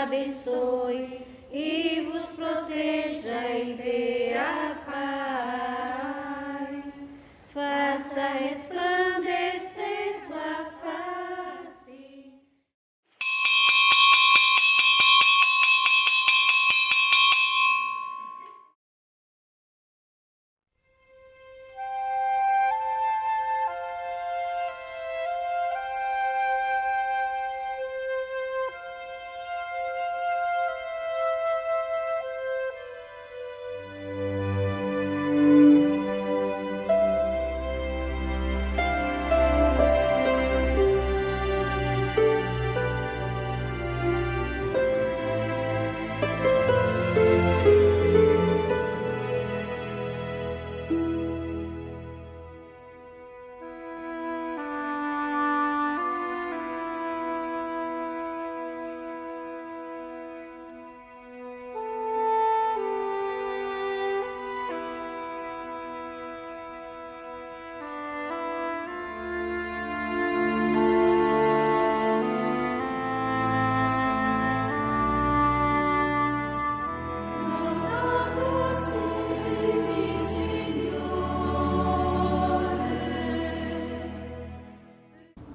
abençoe e vos proteja e dê a paz. Faça resplandecer sua face.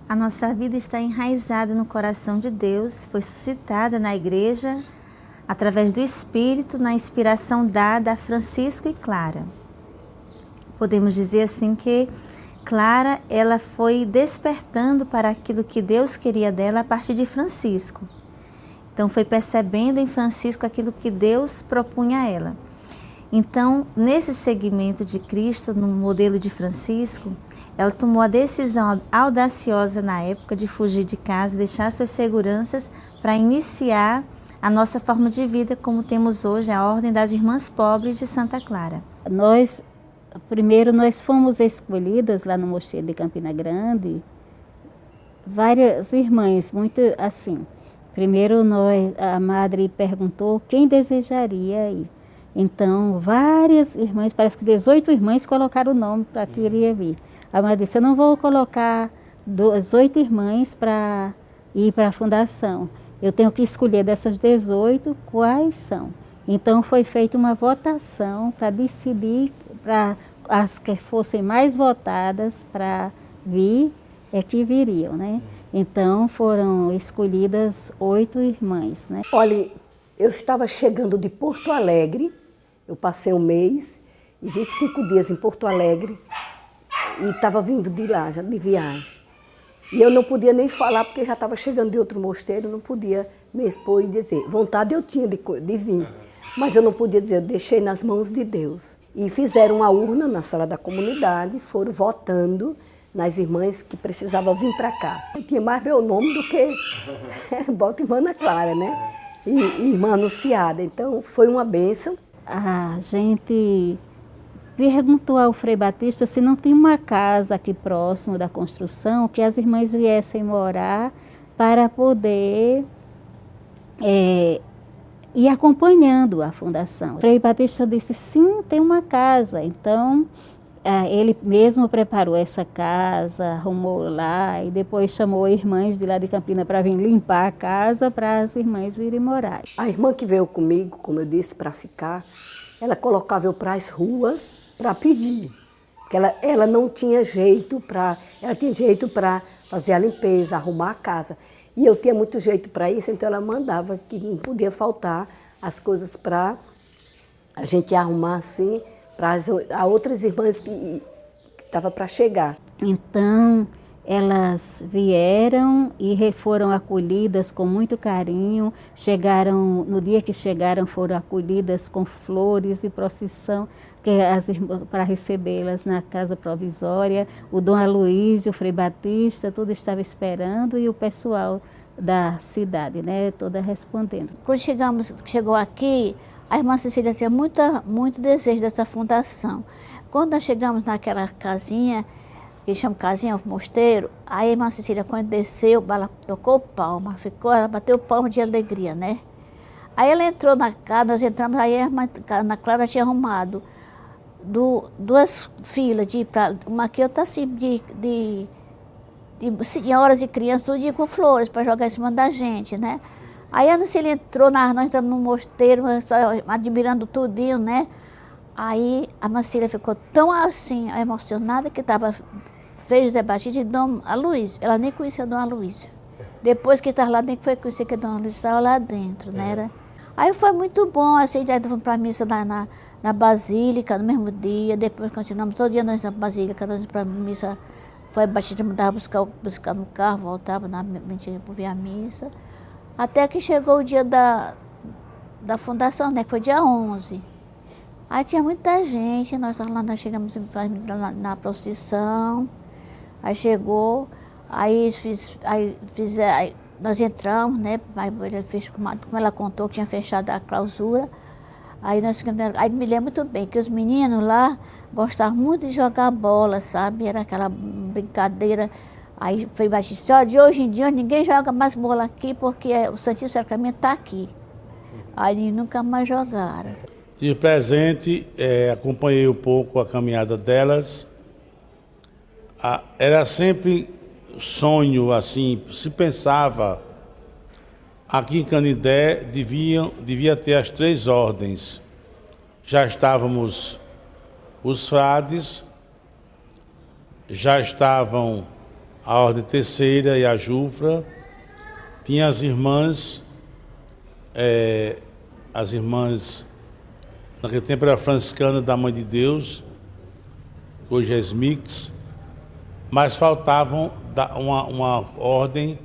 A nossa vida está enraizada no coração de Deus, foi suscitada na igreja através do Espírito, na inspiração dada a Francisco e Clara. Podemos dizer assim que Clara, ela foi despertando para aquilo que Deus queria dela a partir de Francisco. Então foi percebendo em Francisco aquilo que Deus propunha a ela. Então, nesse segmento de Cristo, no modelo de Francisco, ela tomou a decisão audaciosa na época de fugir de casa, deixar suas seguranças para iniciar a nossa forma de vida como temos hoje, a Ordem das Irmãs Pobres de Santa Clara. Primeiro nós fomos escolhidas lá no Mosteiro de Campina Grande, várias irmãs, muito assim. Primeiro a madre perguntou quem desejaria ir. Então, várias irmãs, parece que 18 irmãs colocaram o nome para querer vir. A madre disse, eu não vou colocar 18 irmãs para ir para a fundação. Eu tenho que escolher dessas 18 quais são. Então, foi feita uma votação para decidir, para as que fossem mais votadas para vir, é que viriam, né? Então, foram escolhidas 8 irmãs, né? Olha, eu estava chegando de Porto Alegre, eu passei um mês e 25 dias em Porto Alegre e estava vindo de lá, já de viagem. E eu não podia nem falar porque já estava chegando de outro mosteiro, não podia me expor e dizer. Vontade eu tinha de vir, mas eu não podia dizer, eu deixei nas mãos de Deus. E fizeram uma urna na sala da comunidade, foram votando nas irmãs que precisavam vir para cá. Eu tinha mais meu nome do que bota irmã Ana Clara, né? E irmã Anunciada. Então, foi uma bênção. A gente perguntou ao Frei Batista se não tinha uma casa aqui próximo da construção que as irmãs viessem morar para poder ir acompanhando a fundação. O Frei Batista disse, sim, tem uma casa. Então, ele mesmo preparou essa casa, arrumou lá e depois chamou irmãs de lá de Campina para vir limpar a casa para as irmãs virem morar. A irmã que veio comigo, como eu disse, para ficar, ela colocava eu para as ruas para pedir. Porque ela não tinha jeito ela tinha jeito para fazer a limpeza, arrumar a casa. E eu tinha muito jeito para isso, então ela mandava que não podia faltar as coisas para a gente arrumar assim, para as outras irmãs que estavam para chegar. Então, elas vieram e foram acolhidas com muito carinho. No dia que chegaram, foram acolhidas com flores e procissão para recebê-las na casa provisória. O Dom Aloísio, o Frei Batista, tudo estava esperando e o pessoal da cidade, né, toda respondendo. Quando chegou aqui, a irmã Cecília tinha muito desejo dessa fundação. Quando nós chegamos naquela casinha, que chama casinha, o mosteiro, a irmã Cecília, quando desceu, ela tocou palma, ela bateu palma de alegria, né? Aí ela entrou na casa, nós entramos, aí a irmã Ana Clara tinha arrumado duas filas, uma aqui, outra assim, de senhoras e crianças, tudo com flores, para jogar em cima da gente, né? Aí a Nocília entrou, nós estamos no mosteiro, admirando tudinho, né? Aí a Nocília ficou tão assim, emocionada, que fez o debate de Dom Aloysio. Ela nem conhecia Dom Aloysio. Depois que estava lá dentro, foi conhecer que Dom Aloysio estava lá dentro, né? Aí foi muito bom, assim, já fomos para a missa na Basílica, no mesmo dia. Depois continuamos, todo dia nós na Basílica, nós para a missa. Foi batismo, mandava buscar no carro, voltava na mentira para ver a missa. Até que chegou o dia da fundação, né, que foi dia 11. Aí tinha muita gente, nós chegamos na procissão, aí chegou, aí nós entramos, né, como ela contou que tinha fechado a clausura, aí me lembro muito bem que os meninos lá gostavam muito de jogar bola, sabe, era aquela brincadeira. Aí foi Batista, ó, de hoje em dia ninguém joga mais bola aqui porque o Santíssimo Sacramento está aqui. Aí nunca mais jogaram. Tive presente, acompanhei um pouco a caminhada delas. Era sempre sonho, assim, se pensava, aqui em Canindé devia ter as 3 ordens. Já estávamos os frades, já estavam a ordem terceira e a Jufra, tinha as irmãs, naquele tempo era franciscana da Mãe de Deus, hoje é SMIX, mas faltavam uma ordem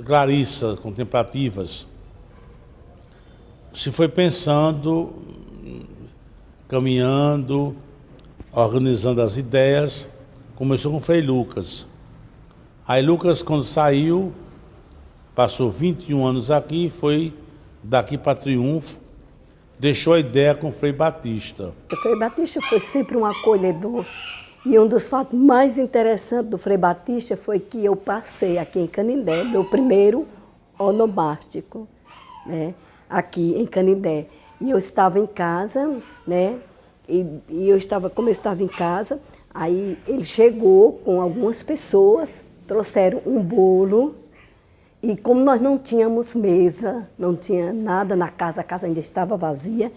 clarissa, contemplativas. Se foi pensando, caminhando, organizando as ideias, começou com o Frei Lucas. Aí Lucas, quando saiu, passou 21 anos aqui, foi daqui para Triunfo, deixou a ideia com o Frei Batista. O Frei Batista foi sempre um acolhedor. E um dos fatos mais interessantes do Frei Batista foi que eu passei aqui em Canindé, meu primeiro onomástico, né, aqui em Canindé. E eu estava em casa, né, como eu estava em casa, aí ele chegou com algumas pessoas, trouxeram um bolo, e como nós não tínhamos mesa, não tinha nada na casa, a casa ainda estava vazia,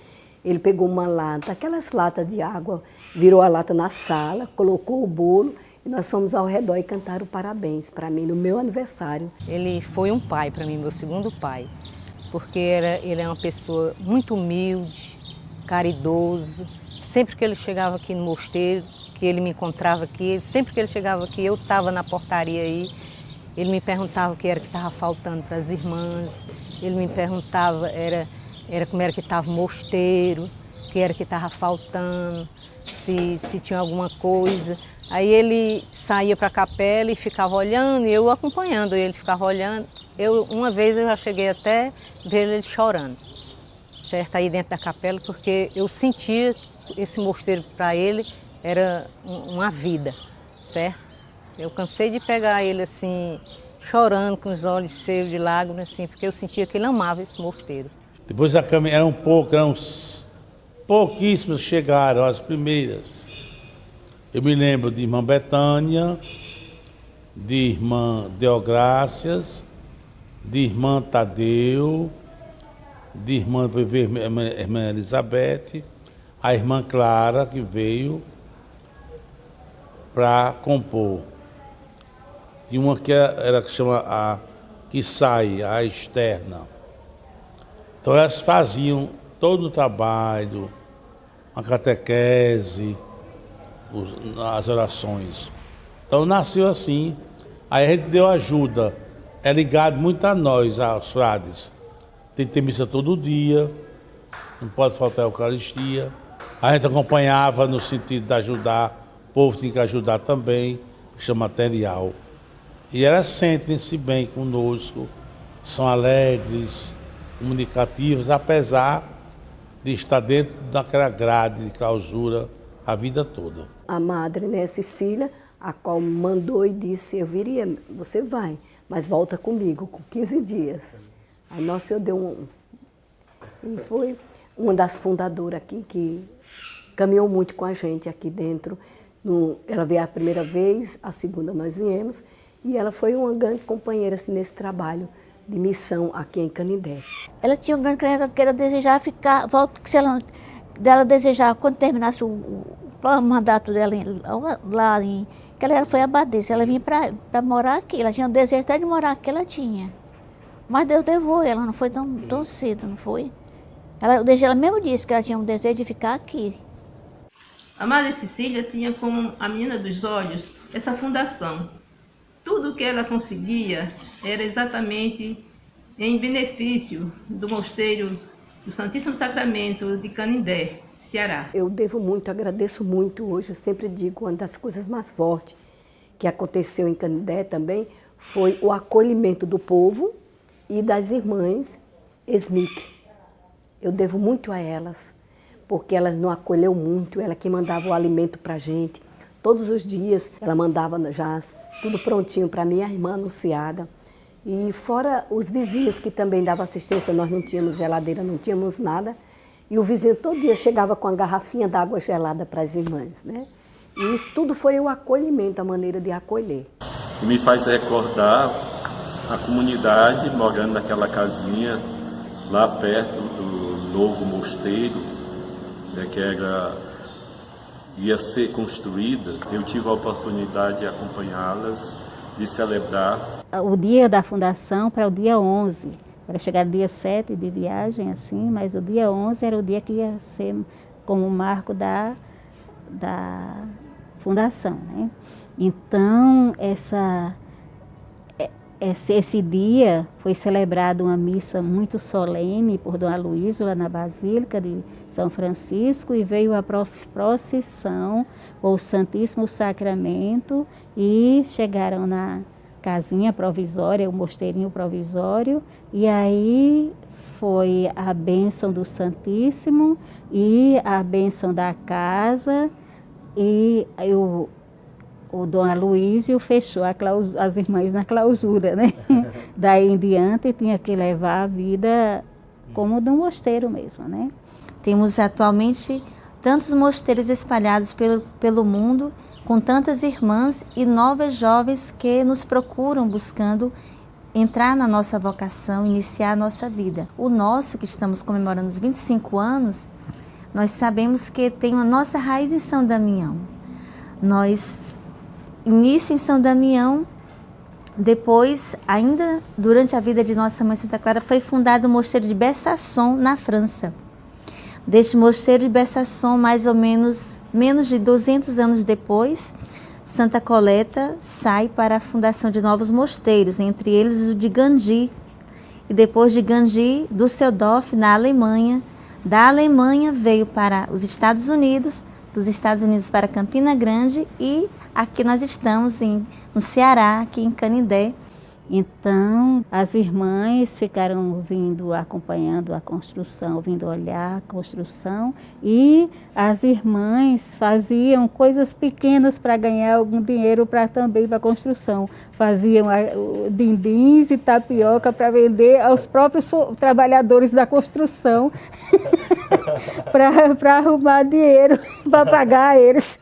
ele pegou uma lata, aquelas latas de água, virou a lata na sala, colocou o bolo, e nós fomos ao redor e cantaram parabéns para mim no meu aniversário. Ele foi um pai para mim, meu segundo pai, porque ele é uma pessoa muito humilde, caridoso. Sempre que ele chegava aqui no mosteiro, que ele me encontrava aqui, sempre que ele chegava aqui, eu estava na portaria aí, ele me perguntava o que era que estava faltando para as irmãs, ele me perguntava como era que estava o mosteiro, o que era que estava faltando, se tinha alguma coisa. Aí ele saía para a capela e ficava olhando, e eu acompanhando, ele ficava olhando. Uma vez eu já cheguei até ver ele chorando, certo? Aí dentro da capela, porque eu sentia que esse mosteiro para ele era uma vida, certo? Eu cansei de pegar ele assim, chorando, com os olhos cheios de lágrimas, assim, porque eu sentia que ele amava esse mosteiro. Depois eram pouquíssimos chegaram, as primeiras. Eu me lembro de irmã Betânia, de irmã Deográcias, de irmã Tadeu, de irmã Elizabeth, a irmã Clara, que veio para compor. Tinha uma que chama que sai, a externa. Então elas faziam todo o trabalho, a catequese, as orações. Então nasceu assim, aí a gente deu ajuda, é ligado muito a nós, aos frades. Tem que ter missa todo dia, não pode faltar a Eucaristia. A gente acompanhava no sentido de ajudar, o povo tinha que ajudar também, que chama material. E elas sentem-se bem conosco, são alegres, comunicativas, apesar de estar dentro daquela grade de clausura a vida toda. A madre, né, Cecília, a qual mandou e disse, eu viria, você vai, mas volta comigo, com 15 dias. Aí Nosso Senhor deu E foi uma das fundadoras aqui, que caminhou muito com a gente aqui dentro. Ela veio a primeira vez, a segunda nós viemos, e ela foi uma grande companheira assim, nesse trabalho de missão aqui em Canindé. Ela tinha um grande que ela desejava ficar, se ela desejava, quando terminasse o mandato dela que ela foi abadesa, ela vinha para morar aqui, ela tinha o desejo até de morar aqui, ela tinha. Mas Deus levou ela, não foi tão cedo, não foi? Ela mesmo disse que ela tinha um desejo de ficar aqui. A Madre Cecília tinha como a menina dos olhos essa fundação. Tudo o que ela conseguia era exatamente em benefício do mosteiro do Santíssimo Sacramento de Canindé, Ceará. Eu devo muito, agradeço muito hoje. Eu sempre digo, uma das coisas mais fortes que aconteceu em Canindé também foi o acolhimento do povo e das irmãs Smith. Eu devo muito a elas, porque elas nos acolheu muito, ela que mandava o alimento para a gente. Todos os dias ela mandava já tudo prontinho para minha irmã anunciada. E fora os vizinhos que também davam assistência, nós não tínhamos geladeira, não tínhamos nada. E o vizinho todo dia chegava com a garrafinha d'água gelada para as irmãs, né? E isso tudo foi o acolhimento, a maneira de acolher. E me faz recordar a comunidade morando naquela casinha lá perto do novo mosteiro, né, ia ser construída. Eu tive a oportunidade de acompanhá-las, de celebrar. O dia da fundação para o dia 11, era chegar dia 7 de viagem, assim, mas o dia 11 era o dia que ia ser como marco da fundação, né? Então, esse dia foi celebrado uma missa muito solene por Dom Aloysio lá na Basílica de São Francisco, e veio a procissão com o Santíssimo Sacramento e chegaram na casinha provisória, o mosteirinho provisório, e aí foi a bênção do Santíssimo e a bênção da casa, e o Dom Aloysio fechou as irmãs na clausura, né? Daí em diante tinha que levar a vida como de um mosteiro mesmo, né? Temos atualmente tantos mosteiros espalhados pelo mundo, com tantas irmãs e novas jovens que nos procuram buscando entrar na nossa vocação, iniciar a nossa vida. O nosso, que estamos comemorando os 25 anos, nós sabemos que tem a nossa raiz em São Damião. Início em São Damião, depois, ainda durante a vida de Nossa Mãe Santa Clara, foi fundado o mosteiro de Besançon, na França. Deste mosteiro de Besançon, mais ou menos de 200 anos depois, Santa Coleta sai para a fundação de novos mosteiros, entre eles o de Gandy, e depois de Gandy, Düsseldorf, na Alemanha. Da Alemanha veio para os Estados Unidos, dos Estados Unidos para Campina Grande, e aqui nós estamos no Ceará, aqui em Canindé. Então, as irmãs ficaram acompanhando a construção, vindo olhar a construção, e as irmãs faziam coisas pequenas para ganhar algum dinheiro também para a construção. Faziam dindins e tapioca para vender aos próprios trabalhadores da construção, para arrumar dinheiro para pagar eles.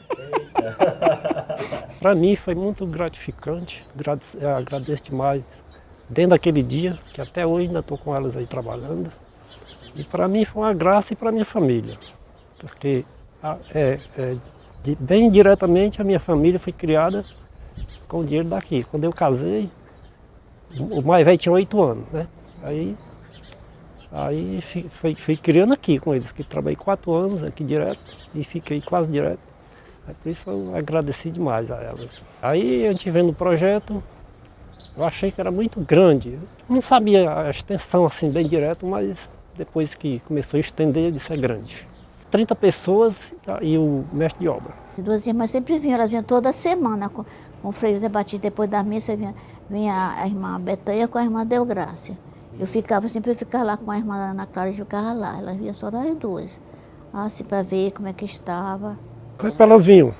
Para mim foi muito gratificante, agradeço demais, dentro daquele dia, que até hoje ainda estou com elas aí trabalhando. E para mim foi uma graça, e para minha família, porque bem diretamente a minha família foi criada com o dinheiro daqui. Quando eu casei, o mais velho tinha 8 anos, né? Aí fui criando aqui com eles, que trabalhei 4 anos aqui direto e fiquei quase direto. Por isso eu agradeci demais a elas. Aí a gente vendo o projeto, eu achei que era muito grande. Não sabia a extensão assim bem direto, mas depois que começou a estender, eu disse é grande. 30 pessoas e o mestre de obra. As duas irmãs sempre vinham, elas vinham toda semana com o Frei José Batista. Depois da missa vinha a irmã Betânia com a irmã Deográcia. Eu sempre ficava lá com a irmã Ana Clara, e ficava lá. Elas vinham só das duas, assim, para ver como é que estava. Foi para elas vinham.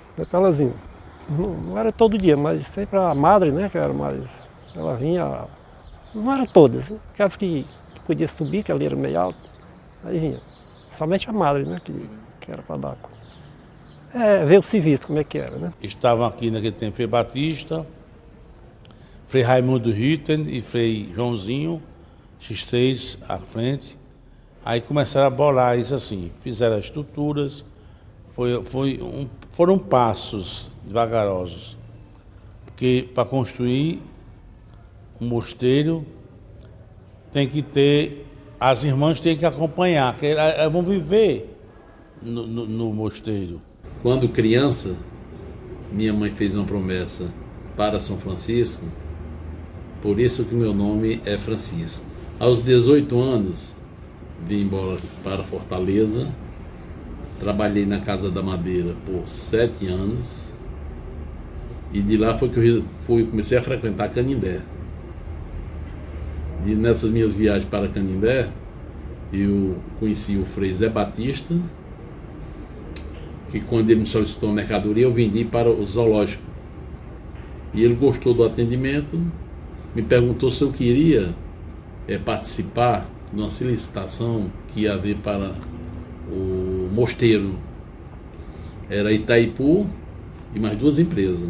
Não era todo dia, mas sempre a madre, né, que era mais, ela vinha, não eram todas, aquelas que podia subir, que ali era meio alto, aí vinha. Somente a madre, né, que era para dar. Ver o serviço, como é que era, né. Estavam aqui naquele tempo Frei Batista, Frei Raimundo Ritten e Frei Joãozinho, X3 à frente. Aí começaram a bolar isso assim, fizeram as estruturas, foram passos devagarosos. Porque para construir um mosteiro tem que ter, as irmãs têm que acompanhar, que elas vão viver no mosteiro. Quando criança, minha mãe fez uma promessa para São Francisco, por isso que meu nome é Francisco. Aos 18 anos, vim embora para Fortaleza, trabalhei na Casa da Madeira por 7 anos e de lá foi que eu comecei a frequentar Canindé. E nessas minhas viagens para Canindé, eu conheci o Frei Zé Batista, que quando ele me solicitou uma mercadoria, eu vendi para o zoológico. E ele gostou do atendimento, me perguntou se eu queria participar de uma solicitação que ia haver para o mosteiro. Era Itaipu e mais 2 empresas.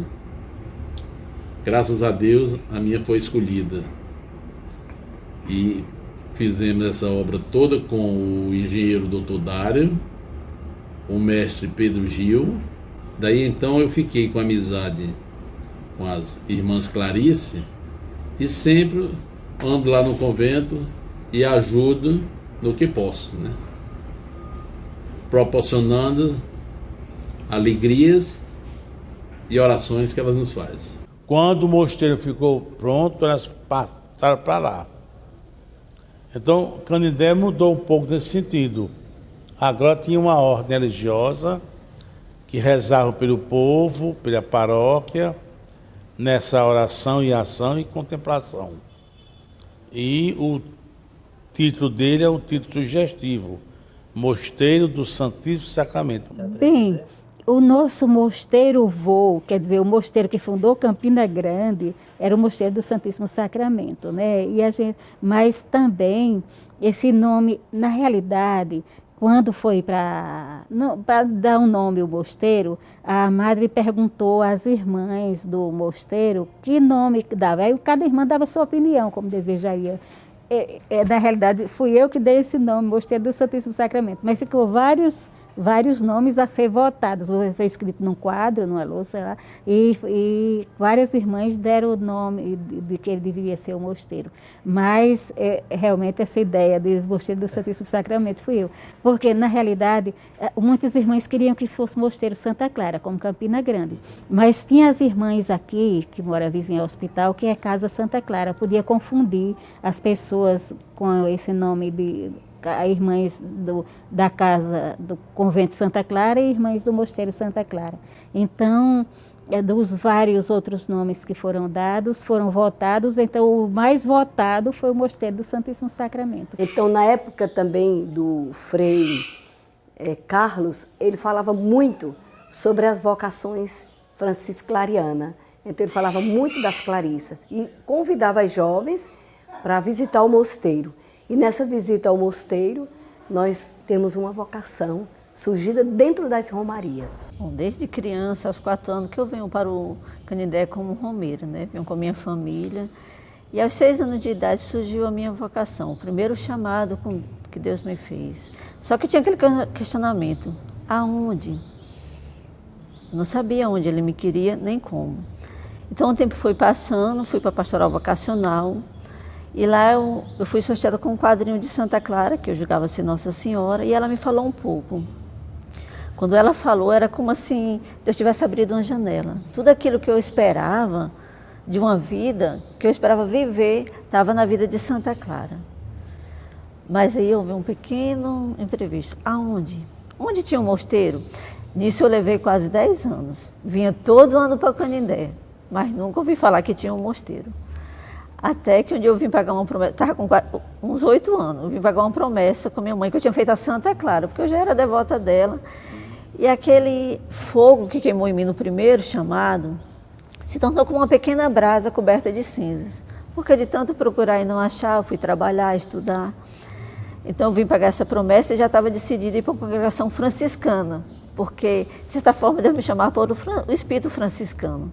Graças a Deus, a minha foi escolhida. E fizemos essa obra toda com o engenheiro Dr. Dário, o mestre Pedro Gil. Daí então eu fiquei com amizade com as irmãs Clarice e sempre ando lá no convento e ajudo no que posso, né? Proporcionando alegrias e orações que elas nos fazem. Quando o mosteiro ficou pronto, elas passaram para lá. Então, Canindé mudou um pouco nesse sentido. Agora tinha uma ordem religiosa que rezava pelo povo, pela paróquia, nessa oração e ação e contemplação. E o título dele é um título sugestivo, Mosteiro do Santíssimo Sacramento. Bem, o nosso mosteiro vô, quer dizer, o mosteiro que fundou Campina Grande, era o Mosteiro do Santíssimo Sacramento, né? Mas também esse nome, na realidade, quando foi para dar um nome ao mosteiro, a madre perguntou às irmãs do mosteiro que nome que dava. Aí cada irmã dava sua opinião, como desejaria. Na realidade, fui eu que dei esse nome, Mosteiro do Santíssimo Sacramento. Mas ficou vários nomes a ser votados. Foi escrito num quadro, numa louça lá, e várias irmãs deram o nome de que ele deveria ser o mosteiro. Mas realmente essa ideia de Mosteiro do Santíssimo Sacramento fui eu. Porque, na realidade, muitas irmãs queriam que fosse Mosteiro Santa Clara, como Campina Grande. Mas tinha as irmãs aqui, que moram vizinha ao hospital, que é Casa Santa Clara. Podia confundir as pessoas com esse nome de irmãs da casa do convento Santa Clara e irmãs do mosteiro Santa Clara. Então, dos vários outros nomes que foram dados, foram votados, então o mais votado foi o Mosteiro do Santíssimo Sacramento. Então, na época também do Frei Carlos, ele falava muito sobre as vocações francisclarianas. Então, ele falava muito das Clarissas e convidava as jovens para visitar o mosteiro. E nessa visita ao mosteiro, nós temos uma vocação surgida dentro das romarias. Bom, desde criança, aos 4 anos, que eu venho para o Canindé como romeira, né? Venho com a minha família. E aos 6 anos de idade surgiu a minha vocação, o primeiro chamado que Deus me fez. Só que tinha aquele questionamento, aonde? Eu não sabia onde ele me queria, nem como. Então o tempo foi passando, fui para a pastoral vocacional, e lá eu fui sorteada com um quadrinho de Santa Clara, que eu julgava ser Nossa Senhora, e ela me falou um pouco. Quando ela falou, era como assim, Deus tivesse abrido uma janela. Tudo aquilo que eu esperava de uma vida, que eu esperava viver, estava na vida de Santa Clara. Mas aí houve um pequeno imprevisto. Aonde? Onde tinha um mosteiro? Nisso eu levei quase 10 anos. Vinha todo ano para o Canindé, mas nunca ouvi falar que tinha um mosteiro. Até que um dia eu vim pagar uma promessa, estava com uns 8 anos, eu vim pagar uma promessa com minha mãe, que eu tinha feito a Santa Clara, porque eu já era devota dela. E aquele fogo que queimou em mim no primeiro chamado, se tornou como uma pequena brasa coberta de cinzas. Porque de tanto procurar e não achar, eu fui trabalhar, estudar. Então eu vim pagar essa promessa e já estava decidida a ir para uma congregação franciscana, porque, de certa forma, Deus me chamava para o espírito franciscano.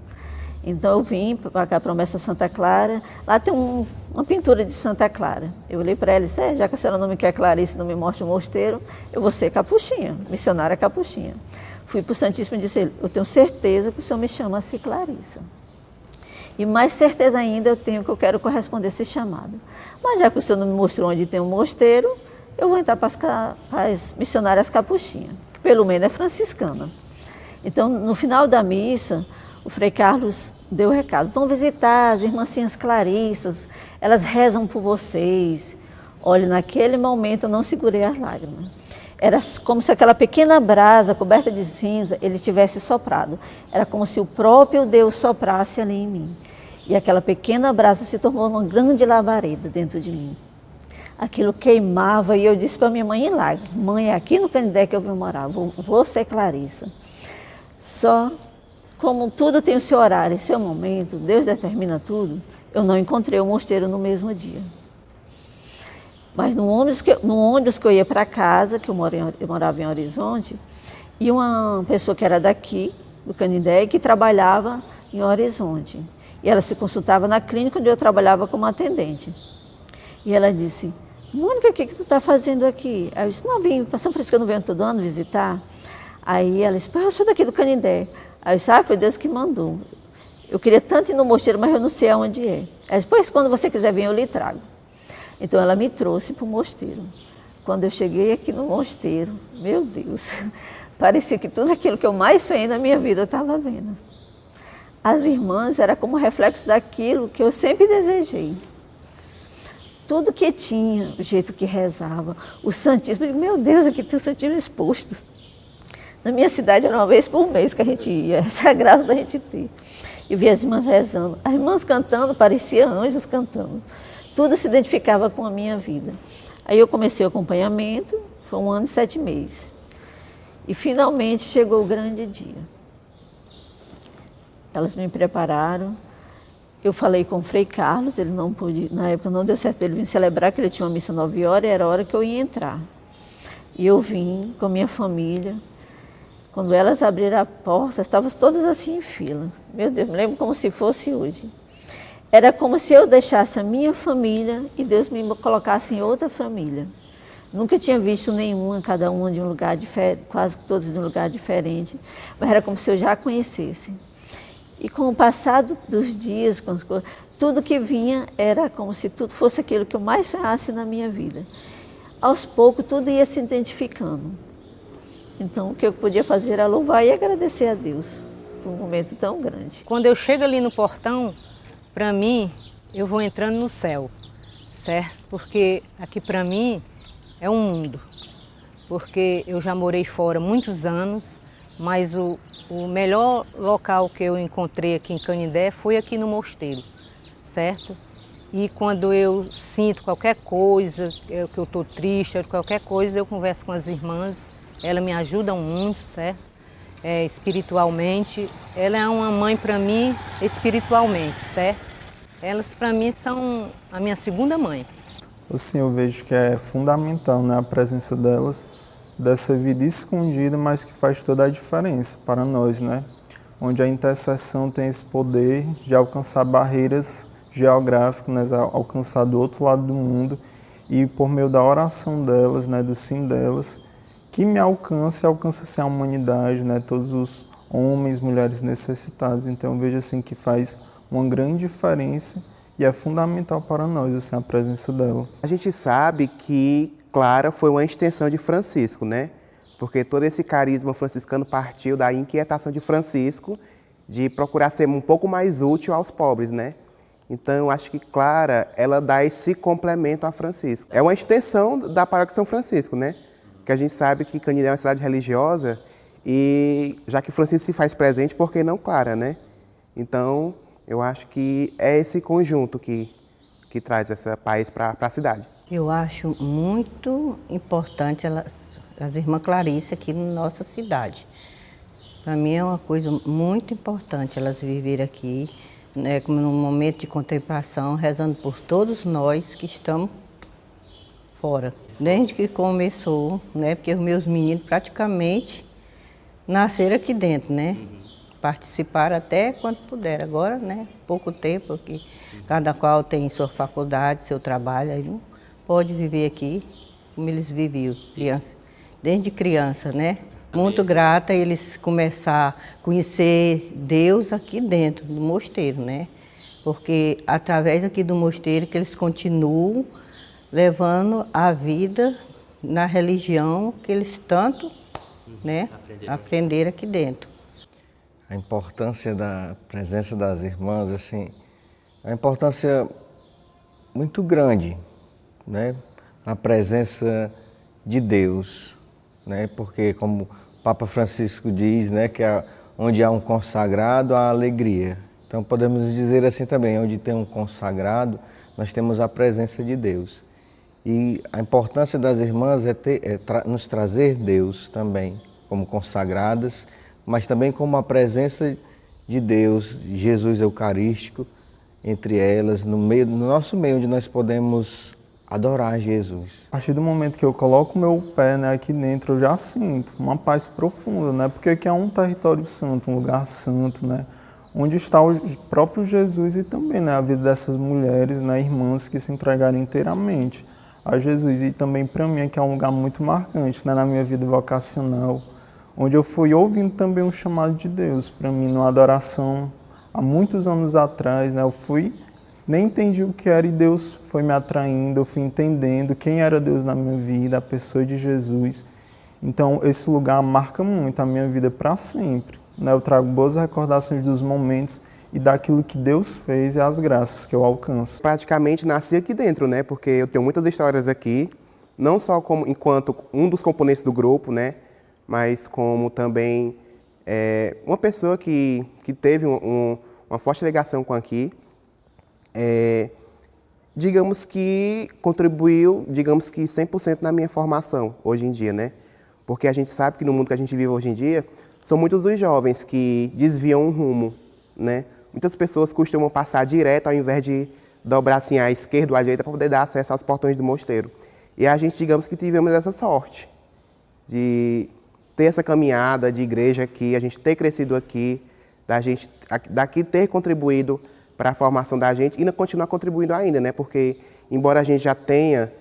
Então eu vim para cá, Promessa Santa Clara. Lá tem uma pintura de Santa Clara. Eu olhei para ela e disse, já que a senhora não me quer Clarice, não me mostra o mosteiro, eu vou ser capuchinha, missionária capuchinha. Fui para o Santíssimo e disse, eu tenho certeza que o senhor me chama a ser Clarissa. E mais certeza ainda eu tenho que eu quero corresponder a esse chamado. Mas já que o senhor não me mostrou onde tem um mosteiro, eu vou entrar para as missionárias capuchinhas, que pelo menos é franciscana. Então, no final da missa, o Frei Carlos deu o recado, vão visitar as irmãzinhas Clarissas, elas rezam por vocês. Olha, naquele momento eu não segurei as lágrimas. Era como se aquela pequena brasa coberta de cinza, ele tivesse soprado. Era como se o próprio Deus soprasse ali em mim. E aquela pequena brasa se tornou uma grande labareda dentro de mim. Aquilo queimava e eu disse para minha mãe em lágrimas, mãe, é aqui no Canindé que eu vim morar, vou ser Clarissa. Só, como tudo tem o seu horário e seu momento, Deus determina tudo, eu não encontrei o mosteiro no mesmo dia. Mas no ônibus que eu ia para casa, que eu morava em Horizonte, e uma pessoa que era daqui, do Canindé, que trabalhava em Horizonte. E ela se consultava na clínica onde eu trabalhava como atendente. E ela disse, Mônica, o que tu está fazendo aqui? Aí eu disse, não, vim para São Francisco, eu não venho todo ano visitar. Aí ela disse, eu sou daqui do Canindé. Aí eu disse, foi Deus que mandou. Eu queria tanto ir no mosteiro, mas eu não sei aonde é. Aí depois, quando você quiser vir, eu lhe trago. Então ela me trouxe para o mosteiro. Quando eu cheguei aqui no mosteiro, meu Deus, parecia que tudo aquilo que eu mais sonhei na minha vida eu estava vendo. As irmãs era como reflexo daquilo que eu sempre desejei. Tudo que tinha, o jeito que rezava, o Santíssimo, eu digo, meu Deus, aqui tem o Santíssimo exposto. Na minha cidade era uma vez por mês que a gente ia, essa é a graça da gente ter. Eu via as irmãs rezando, as irmãs cantando, parecia anjos cantando. Tudo se identificava com a minha vida. Aí eu comecei o acompanhamento, foi 1 ano e 7 meses. E finalmente chegou o grande dia. Elas me prepararam, eu falei com o Frei Carlos, ele não pôde, na época não deu certo para ele vir celebrar, que ele tinha uma missa 9 horas, e era a hora que eu ia entrar. E eu vim com a minha família. Quando elas abriram a porta, estavam todas assim em fila. Meu Deus, me lembro como se fosse hoje. Era como se eu deixasse a minha família e Deus me colocasse em outra família. Nunca tinha visto nenhuma, cada uma de um lugar diferente, quase todas de um lugar diferente, mas era como se eu já conhecesse. E com o passar dos dias, tudo que vinha era como se tudo fosse aquilo que eu mais sonhasse na minha vida. Aos poucos, tudo ia se identificando. Então, o que eu podia fazer era louvar e agradecer a Deus por um momento tão grande. Quando eu chego ali no portão, para mim, eu vou entrando no céu, certo? Porque aqui para mim é um mundo. Porque eu já morei fora muitos anos, mas o melhor local que eu encontrei aqui em Canindé foi aqui no mosteiro, certo? E quando eu sinto qualquer coisa, que eu estou triste, qualquer coisa, eu converso com as irmãs, elas me ajudam muito, certo? Espiritualmente, ela é uma mãe para mim espiritualmente, certo? Elas para mim são a minha segunda mãe. Assim, eu vejo que é fundamental, né, a presença delas, dessa vida escondida, mas que faz toda a diferença para nós, né? Onde a intercessão tem esse poder de alcançar barreiras geográficas, né, alcançar do outro lado do mundo, e por meio da oração delas, né, do sim delas, que me alcança assim, a humanidade, né, todos os homens, mulheres necessitados. Então eu vejo assim que faz uma grande diferença e é fundamental para nós assim, a presença delas. A gente sabe que Clara foi uma extensão de Francisco, né? Porque todo esse carisma franciscano partiu da inquietação de Francisco de procurar ser um pouco mais útil aos pobres, né? Então, eu acho que Clara, ela dá esse complemento a Francisco. É uma extensão da paróquia São Francisco, né? Que a gente sabe que Canindé é uma cidade religiosa e já que Francisco se faz presente, por que não Clara, né? Então, eu acho que é esse conjunto que traz essa paz para a cidade. Eu acho muito importante as irmãs Clarice aqui na nossa cidade. Para mim é uma coisa muito importante elas viverem aqui, né, como num momento de contemplação, rezando por todos nós que estamos fora. Desde que começou, né, porque os meus meninos praticamente nasceram aqui dentro, né? participaram até quando puderam. Agora, né, pouco tempo, porque cada qual tem sua faculdade, seu trabalho, aí não pode viver aqui como eles viviam, desde criança, né? Muito grata eles começar a conhecer Deus aqui dentro do mosteiro, né? Porque através aqui do mosteiro que eles continuam levando a vida na religião que eles tanto, né, aprenderam aqui dentro. A importância da presença das irmãs, assim, a importância muito grande, né? A presença de Deus, né? Porque como o Papa Francisco diz, né, que onde há um consagrado, há alegria. Então podemos dizer assim também, onde tem um consagrado, nós temos a presença de Deus. E a importância das irmãs é nos trazer Deus também, como consagradas, mas também como a presença de Deus, Jesus Eucarístico, entre elas, no nosso meio, onde nós podemos adorar Jesus. A partir do momento que eu coloco o meu pé, né, aqui dentro, eu já sinto uma paz profunda, né, porque aqui é um território santo, um lugar santo, né, onde está o próprio Jesus e também, né, a vida dessas mulheres, né, irmãs que se entregaram inteiramente a Jesus. E também para mim que é um lugar muito marcante, né, na minha vida vocacional, onde eu fui ouvindo também um chamado de Deus para mim numa adoração há muitos anos atrás, né, eu nem entendi o que era e Deus foi me atraindo, eu fui entendendo quem era Deus na minha vida, a pessoa de Jesus. Então esse lugar marca muito a minha vida para sempre, né, eu trago boas recordações dos momentos e daquilo que Deus fez e as graças que eu alcanço. Praticamente nasci aqui dentro, né? Porque eu tenho muitas histórias aqui, não só como enquanto um dos componentes do grupo, né? Mas como também uma pessoa que teve uma forte ligação com aqui, digamos que contribuiu, digamos que 100% na minha formação hoje em dia, né? Porque a gente sabe que no mundo que a gente vive hoje em dia, são muitos os jovens que desviam um rumo, né? Muitas pessoas costumam passar direto ao invés de dobrar assim à esquerda ou à direita para poder dar acesso aos portões do mosteiro. E a gente, digamos que tivemos essa sorte de ter essa caminhada de igreja aqui, a gente ter crescido aqui, da gente daqui ter contribuído para a formação da gente e ainda continuar contribuindo ainda, né? Porque embora a gente já tenha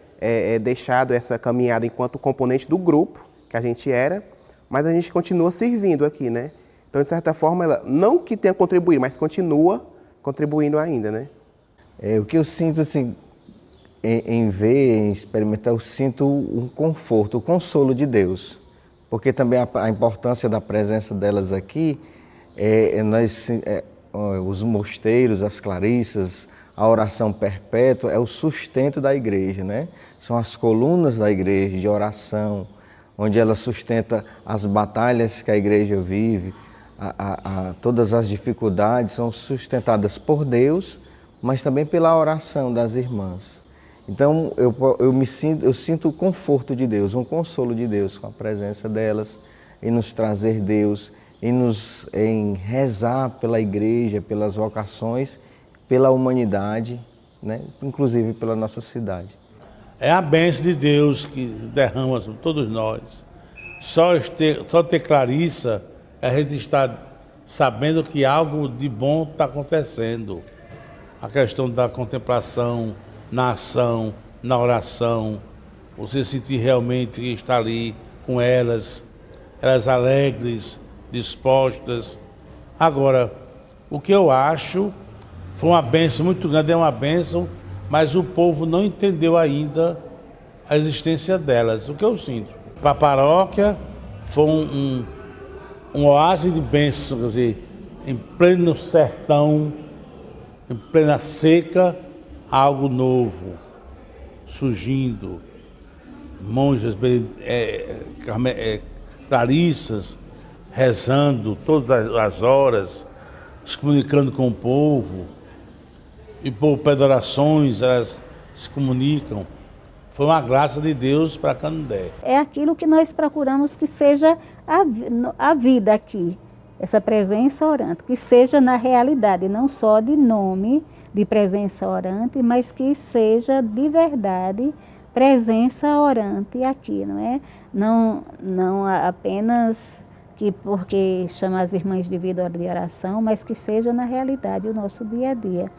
deixado essa caminhada enquanto componente do grupo que a gente era, mas a gente continua servindo aqui, né? Então, de certa forma, ela não que tenha contribuído, mas continua contribuindo ainda, né? O que eu sinto, assim, em ver, em experimentar, eu sinto um conforto, o consolo de Deus. Porque também a importância da presença delas aqui, os mosteiros, as clarissas, a oração perpétua, é o sustento da igreja, né? São as colunas da igreja de oração, onde ela sustenta as batalhas que a igreja vive, todas as dificuldades são sustentadas por Deus, mas também pela oração das irmãs. Então eu sinto o conforto de Deus, um consolo de Deus com a presença delas, em nos trazer Deus, em rezar pela igreja, pelas vocações, pela humanidade, né? Inclusive pela nossa cidade. É a bênção de Deus que derrama sobre todos nós. Só ter Clarissa, a gente está sabendo que algo de bom está acontecendo. A questão da contemplação, na ação, na oração, você sentir realmente que está ali com elas alegres, dispostas. Agora, o que eu acho foi uma bênção muito grande, é uma bênção, mas o povo não entendeu ainda a existência delas. O que eu sinto? Para a paróquia foi um oásis de bênção, quer dizer, em pleno sertão, em plena seca, algo novo surgindo. Monjas, clarissas, rezando todas as horas, se comunicando com o povo, e por pé de orações elas se comunicam. Foi uma graça de Deus para Canindé. É aquilo que nós procuramos que seja a vida aqui, essa presença orante, que seja na realidade, não só de nome, de presença orante, mas que seja de verdade presença orante aqui, não é? Não apenas porque chama as irmãs de vida de oração, mas que seja na realidade o nosso dia a dia.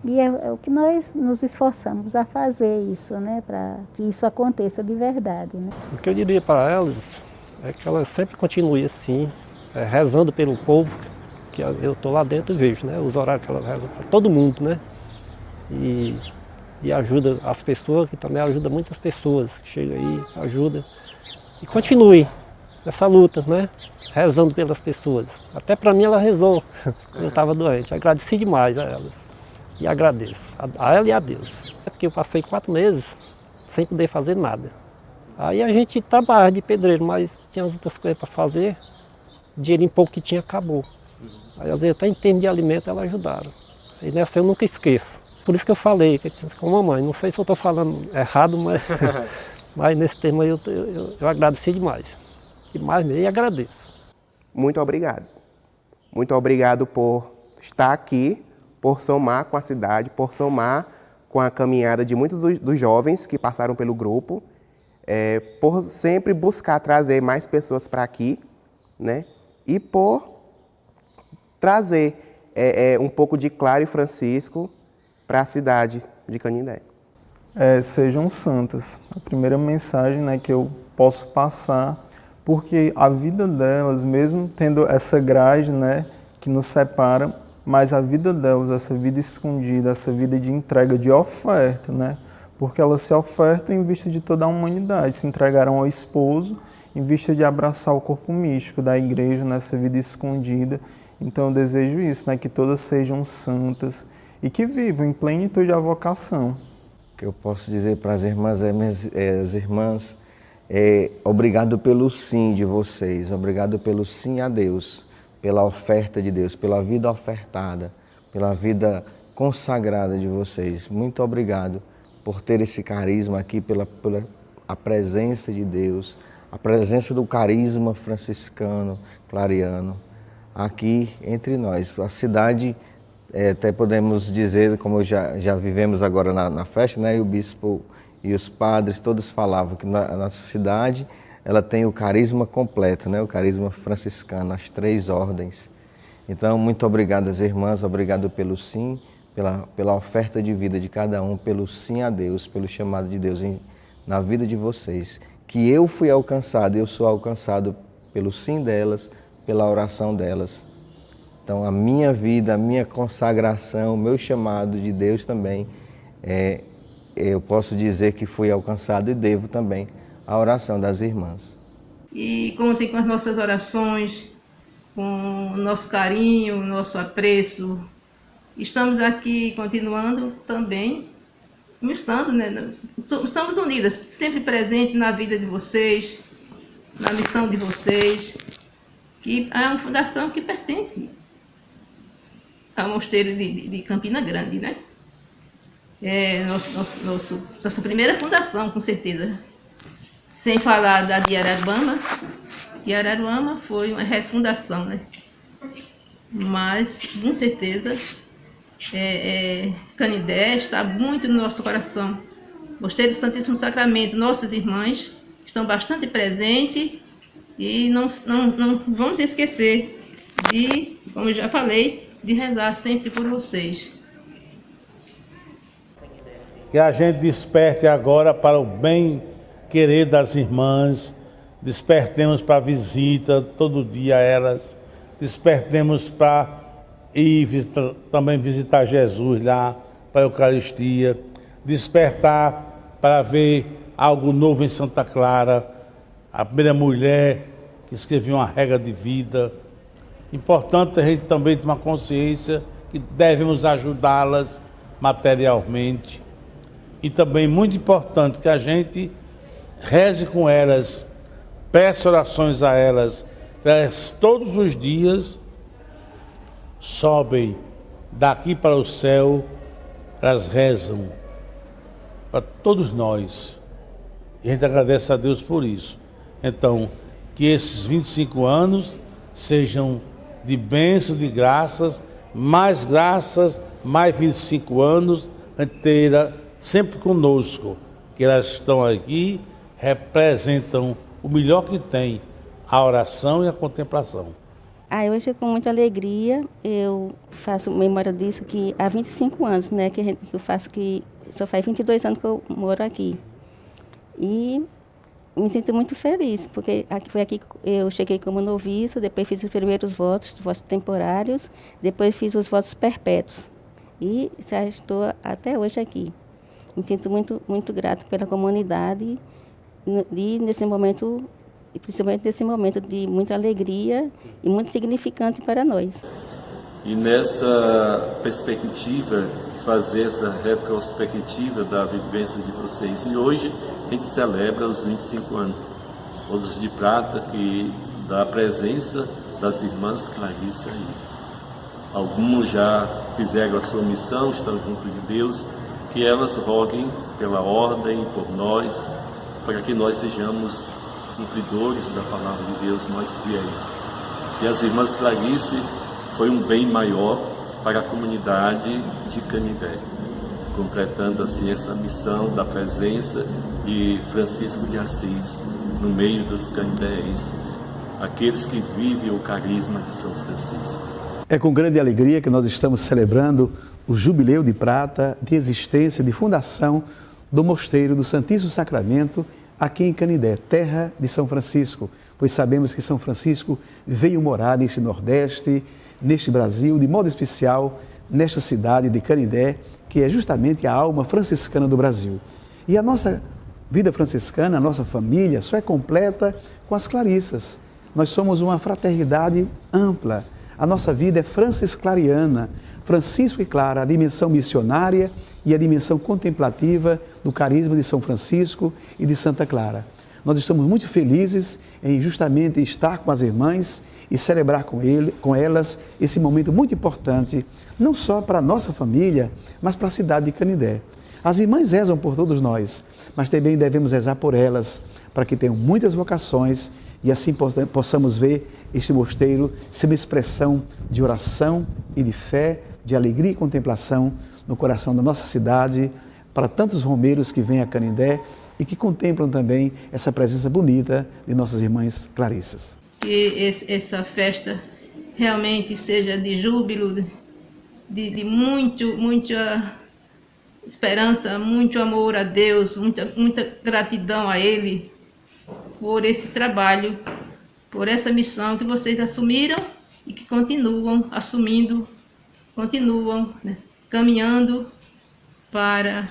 E é o que nós nos esforçamos a fazer isso, né, para que isso aconteça de verdade. Né? O que eu diria para elas é que elas sempre continuem assim, rezando pelo povo, que eu estou lá dentro e vejo, né, os horários que elas rezam para todo mundo, né, e ajuda as pessoas, que também ajuda muitas pessoas, que chegam aí, ajuda. E continue nessa luta, né, rezando pelas pessoas. Até para mim ela rezou quando eu estava doente. Agradeci demais a elas. E agradeço a ela e a Deus. É porque eu passei 4 meses sem poder fazer nada. Aí a gente trabalha de pedreiro, mas tinha outras coisas para fazer. O dinheirinho pouco que tinha acabou. Aí às vezes até em termos de alimento elas ajudaram. E nessa eu nunca esqueço. Por isso que eu falei, que com a mamãe. Não sei se eu estou falando errado, mas, mas nesse termo aí eu agradeci demais. Demais mesmo, e agradeço. Muito obrigado. Muito obrigado por estar aqui, por somar com a cidade, por somar com a caminhada de muitos dos jovens que passaram pelo grupo, por sempre buscar trazer mais pessoas para aqui, né? E por trazer um pouco de Clara e Francisco para a cidade de Canindé. Sejam santas. A primeira mensagem, né, que eu posso passar, porque a vida delas, mesmo tendo essa grade, né, que nos separa, mas a vida delas, essa vida escondida, essa vida de entrega, de oferta, né, porque elas se ofertam em vista de toda a humanidade, se entregaram ao esposo em vista de abraçar o corpo místico da igreja nessa vida escondida. Então eu desejo isso, né, que todas sejam santas e que vivam em plenitude a vocação. O que eu posso dizer para as irmãs obrigado pelo sim de vocês, obrigado pelo sim a Deus, pela oferta de Deus, pela vida ofertada, pela vida consagrada de vocês. Muito obrigado por ter esse carisma aqui, pela a presença de Deus, a presença do carisma franciscano, clariano, aqui entre nós. A cidade, até podemos dizer, como já vivemos agora na festa, né, e o bispo e os padres todos falavam que na nossa cidade ela tem o carisma completo, né, o carisma franciscano, as 3 ordens. Então, muito obrigado às irmãs, obrigado pelo sim, pela oferta de vida de cada um, pelo sim a Deus, pelo chamado de Deus na vida de vocês. Que eu fui alcançado, eu sou alcançado pelo sim delas, pela oração delas. Então, a minha vida, a minha consagração, o meu chamado de Deus também, eu posso dizer que fui alcançado e devo também a oração das irmãs. E contem com as nossas orações, com o nosso carinho, o nosso apreço. Estamos aqui continuando também, estando, né? Estamos unidas, sempre presentes na vida de vocês, na missão de vocês, que é uma fundação que pertence ao Mosteiro de Campina Grande, né? Nossa primeira fundação, com certeza. Sem falar da de Araruama, que Araruama foi uma refundação, né? Mas, com certeza, Canindé está muito no nosso coração. Mosteiro do Santíssimo Sacramento, nossas irmãs estão bastante presentes e não vamos esquecer de, como eu já falei, de rezar sempre por vocês. Que a gente desperte agora para o bem querer das irmãs, despertemos para a visita todo dia a elas, despertemos para ir também visitar Jesus lá, para a Eucaristia, despertar para ver algo novo em Santa Clara, a primeira mulher que escreveu uma regra de vida. Importante a gente também tomar consciência que devemos ajudá-las materialmente. E também muito importante que a gente reze com elas, peça orações a elas, que elas todos os dias sobem daqui para o céu, elas rezam para todos nós. E a gente agradece a Deus por isso. Então, que esses 25 anos sejam de bênção, de graças, mais 25 anos inteira, sempre conosco, que elas estão aqui, representam o melhor que tem, a oração e a contemplação. Hoje, com muita alegria, eu faço memória disso, que há 25 anos, né, que eu faço, que só faz 22 anos que eu moro aqui. E me sinto muito feliz, porque foi aqui que eu cheguei como noviço, depois fiz os primeiros votos temporários, depois fiz os votos perpétuos. E já estou até hoje aqui. Me sinto muito, muito grato pela comunidade e nesse momento, e principalmente nesse momento de muita alegria e muito significante para nós. E nessa perspectiva, fazer essa retrospectiva da vivência de vocês. E hoje a gente celebra os 25 anos, Bodas de Prata, que da presença das irmãs Clarissa aí. Alguns já fizeram a sua missão, estão junto de Deus, que elas roguem pela ordem, por nós, para que nós sejamos cumpridores da palavra de Deus, nós fiéis. E as irmãs Clarice foi um bem maior para a comunidade de Canindé, completando assim essa missão da presença de Francisco de Assis no meio dos canindéenses, aqueles que vivem o carisma de São Francisco. É com grande alegria que nós estamos celebrando o Jubileu de Prata de existência, de fundação do Mosteiro do Santíssimo Sacramento aqui em Canindé, terra de São Francisco, pois sabemos que São Francisco veio morar neste Nordeste, neste Brasil, de modo especial nesta cidade de Canindé, que é justamente a alma franciscana do Brasil. E a nossa vida franciscana, a nossa família, só é completa com as Clarissas. Nós somos uma fraternidade ampla. A nossa vida é francisclariana, Francisco e Clara, a dimensão missionária e a dimensão contemplativa do carisma de São Francisco e de Santa Clara. Nós estamos muito felizes em justamente estar com as irmãs e celebrar com elas esse momento muito importante, não só para a nossa família, mas para a cidade de Canindé. As irmãs rezam por todos nós, mas também devemos rezar por elas, para que tenham muitas vocações e assim possamos ver este mosteiro ser uma expressão de oração e de fé, de alegria e contemplação no coração da nossa cidade, para tantos romeiros que vêm a Canindé e que contemplam também essa presença bonita de nossas irmãs Clarissas. Que essa festa realmente seja de júbilo, de muita esperança, muito amor a Deus, muita gratidão a Ele por esse trabalho, por essa missão que vocês assumiram e que continuam assumindo, né, caminhando para...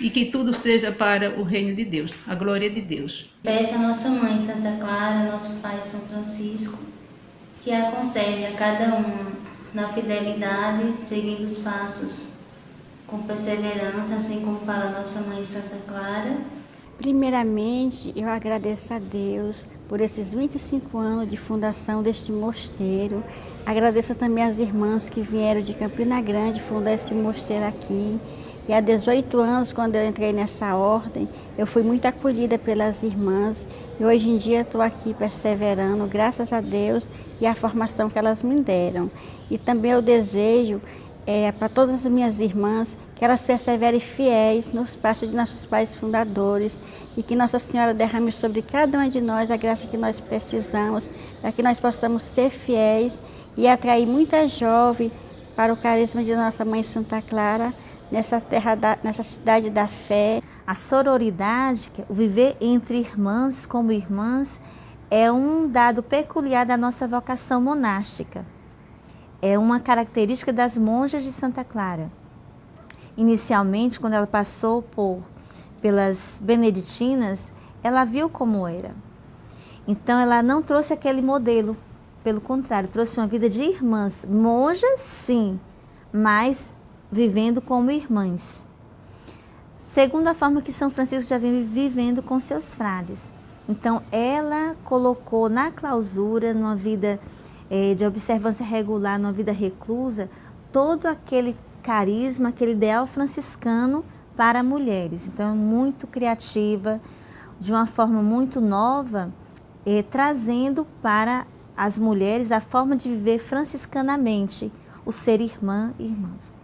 e que tudo seja para o reino de Deus, a glória de Deus. Peço a nossa mãe Santa Clara, nosso pai São Francisco, que a conserve a cada uma na fidelidade, seguindo os passos com perseverança, assim como fala nossa mãe Santa Clara. Primeiramente, eu agradeço a Deus por esses 25 anos de fundação deste mosteiro. Agradeço também às irmãs que vieram de Campina Grande fundar esse mosteiro aqui. E há 18 anos, quando eu entrei nessa ordem, eu fui muito acolhida pelas irmãs. E hoje em dia estou aqui perseverando, graças a Deus e à formação que elas me deram. E também eu desejo para todas as minhas irmãs que elas perseverem fiéis nos passos de nossos pais fundadores e que Nossa Senhora derrame sobre cada uma de nós a graça que nós precisamos para que nós possamos ser fiéis e atrair muita jovem para o carisma de nossa mãe Santa Clara, nessa cidade da fé. A sororidade, o viver entre irmãs como irmãs, é um dado peculiar da nossa vocação monástica. É uma característica das monjas de Santa Clara. Inicialmente, quando ela passou pelas beneditinas, ela viu como era. Então, ela não trouxe aquele modelo, pelo contrário, trouxe uma vida de irmãs. Monjas, sim, mas vivendo como irmãs. Segundo a forma que São Francisco já vem vivendo com seus frades. Então, ela colocou na clausura, numa vida de observância regular, numa vida reclusa, todo aquele carisma, aquele ideal franciscano para mulheres. Então, muito criativa, de uma forma muito nova, trazendo para as mulheres a forma de viver franciscanamente, o ser irmã e irmãs.